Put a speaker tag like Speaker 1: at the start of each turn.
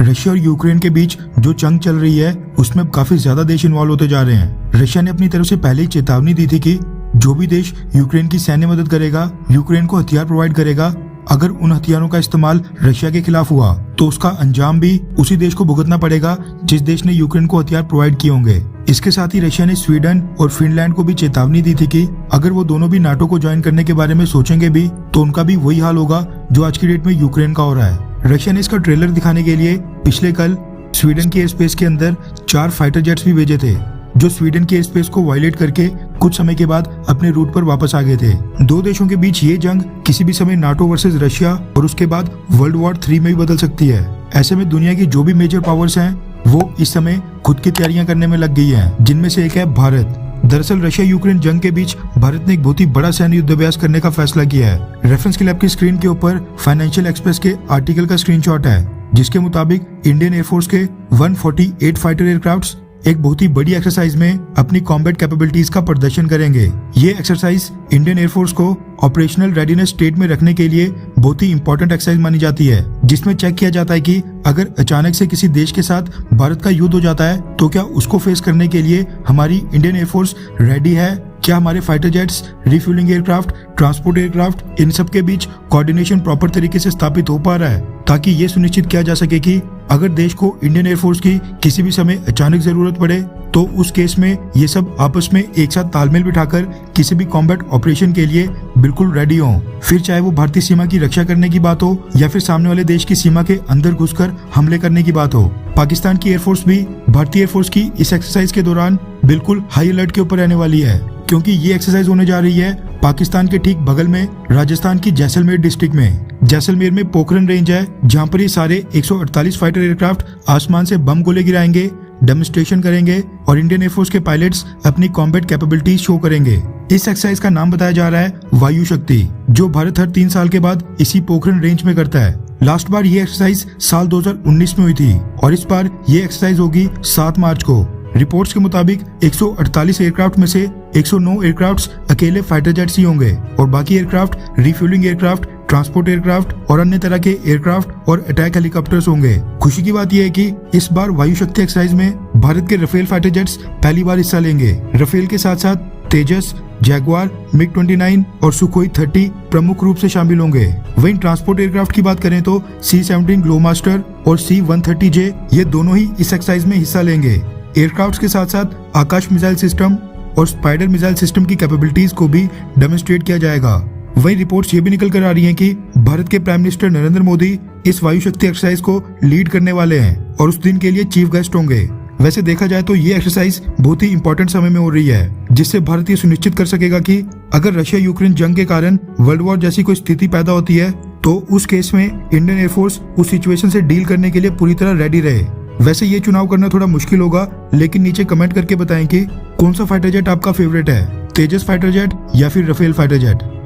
Speaker 1: Russia और Ukraine के बीच जो जंग चल रही है उसमें काफी ज्यादा देश इन्वॉल्व होते जा रहे हैं। रशिया ने अपनी तरफ से पहले ही चेतावनी दी थी कि जो भी देश यूक्रेन की सैन्य मदद करेगा, यूक्रेन को हथियार प्रोवाइड करेगा, अगर उन हथियारों का इस्तेमाल रशिया के खिलाफ हुआ तो उसका अंजाम भी उसी देश को भुगतना पड़ेगा जिस देश ने यूक्रेन को हथियार प्रोवाइड किए होंगे। इसके साथ ही रशिया ने स्वीडन और फिनलैंड को भी चेतावनी दी थी कि अगर वो दोनों भी नाटो को ज्वाइन करने के बारे में सोचेंगे भी तो उनका भी वही हाल होगा जो आज की डेट में यूक्रेन का हो रहा है। रशिया ने इसका ट्रेलर दिखाने के लिए पिछले कल स्वीडन के एयर स्पेस के अंदर 4 फाइटर जेट्स भी भेजे थे, जो स्वीडन के एयर स्पेस को वायलेट करके कुछ समय के बाद अपने रूट पर वापस आ गए थे। दो देशों के बीच ये जंग किसी भी समय नाटो वर्सेस रशिया और उसके बाद वर्ल्ड वॉर 3 में भी बदल सकती है। ऐसे में दुनिया की जो भी मेजर पावर्स हैं वो इस समय खुद की तैयारियां करने में लग गई हैं, जिनमें से एक है भारत। दरअसल रशिया यूक्रेन जंग के बीच भारत ने एक बहुत ही बड़ा सैन्य युद्धाभ्यास करने का फैसला किया है। रेफरेंस के लिए आपकी स्क्रीन के ऊपर फाइनेंशियल एक्सप्रेस के आर्टिकल का स्क्रीनशॉट है, जिसके मुताबिक इंडियन एयरफोर्स के 148 फाइटर एयरक्राफ्ट्स एक बहुत ही बड़ी एक्सरसाइज में अपनी कॉम्बैट कैपेबिलिटीज का प्रदर्शन करेंगे। ये एक्सरसाइज इंडियन एयरफोर्स को ऑपरेशनल रेडीनेस स्टेट में रखने के लिए बहुत ही इंपॉर्टेंट एक्सरसाइज मानी जाती है, जिसमें चेक किया जाता है कि अगर अचानक से किसी देश के साथ भारत का युद्ध हो जाता है तो क्या उसको फेस करने के लिए हमारी इंडियन एयरफोर्स रेडी है, क्या हमारे fighter jets, refuelling aircraft, transport aircraft, इन सब के बीच कोऑर्डिनेशन प्रॉपर तरीके से स्थापित हो पा रहा है, ताकि ये सुनिश्चित किया जा सके कि अगर देश को इंडियन एयरफोर्स की किसी भी समय अचानक जरूरत पड़े तो उस केस में ये सब आपस में एक साथ तालमेल बिठाकर किसी भी कॉम्बैट ऑपरेशन के लिए बिल्कुल रेडी हों। फिर चाहे वो भारतीय सीमा की रक्षा करने की बात हो या फिर सामने वाले देश की सीमा के अंदर घुसकर हमले करने की बात हो। पाकिस्तान की एयरफोर्स भी भारतीय एयरफोर्स की इस एक्सरसाइज के दौरान बिल्कुल हाई अलर्ट के ऊपर रहने वाली है, क्योंकि ये एक्सरसाइज होने जा रही है पाकिस्तान के ठीक बगल में राजस्थान की जैसलमेर डिस्ट्रिक्ट में। जैसलमेर में पोखरन रेंज है, जहां पर ये सारे 148 फाइटर एयरक्राफ्ट आसमान से बम गोले गिराएंगे, डेमोन्स्ट्रेशन करेंगे और इंडियन एयरफोर्स के पायलट्स अपनी कॉम्बैट कैपेबिलिटीज शो करेंगे। इस एक्सरसाइज का नाम बताया जा रहा है वायु शक्ति, जो भारत हर 3 साल के बाद इसी पोखरन रेंज में करता है। लास्ट बार ये एक्सरसाइज साल 2019 में हुई थी और इस बार ये एक्सरसाइज होगी 7 मार्च को। रिपोर्ट्स के मुताबिक 148 एयरक्राफ्ट में से 109 एयरक्राफ्ट्स अकेले फाइटर जेट्स ही होंगे और बाकी aircraft refuelling aircraft, transport aircraft और अन्य तरह के एयरक्राफ्ट और अटैक हेलीकॉप्टर्स होंगे। खुशी की बात यह है कि इस बार वायु शक्ति एक्सरसाइज में भारत के राफेल फाइटर जेट्स पहली बार हिस्सा लेंगे। राफेल के साथ साथ तेजस, जैगवार, मिग-29 और सुखोई 30 प्रमुख रूप से शामिल होंगे। वहीं ट्रांसपोर्ट एयरक्राफ्ट की बात करें तो C-17 ग्लोमास्टर और C-130J ये दोनों ही इस एक्सरसाइज में हिस्सा लेंगे। एयरक्राफ्ट के साथ साथ आकाश मिसाइल सिस्टम और स्पाइडर मिसाइल सिस्टम की कैपेबिलिटीज को भी डेमोन्स्ट्रेट किया जाएगा। वहीं रिपोर्ट्स ये भी निकल कर आ रही हैं कि भारत के प्राइम मिनिस्टर नरेंद्र मोदी इस वायु शक्ति एक्सरसाइज को लीड करने वाले हैं और उस दिन के लिए चीफ गेस्ट होंगे। वैसे देखा जाए तो ये एक्सरसाइज बहुत ही इंपॉर्टेंट समय में हो रही है, जिससे भारत ये सुनिश्चित कर सकेगा कि अगर रशिया यूक्रेन जंग के कारण वर्ल्ड वॉर जैसी कोई स्थिति पैदा होती है तो उस केस में इंडियन एयरफोर्स उस सिचुएशन से डील करने के लिए पूरी तरह रेडी रहे। वैसे ये चुनाव करना थोड़ा मुश्किल होगा, लेकिन नीचे कमेंट करके बताएं कि कौन सा फाइटर जेट आपका फेवरेट है, तेजस फाइटर जेट या फिर राफेल फाइटर जेट।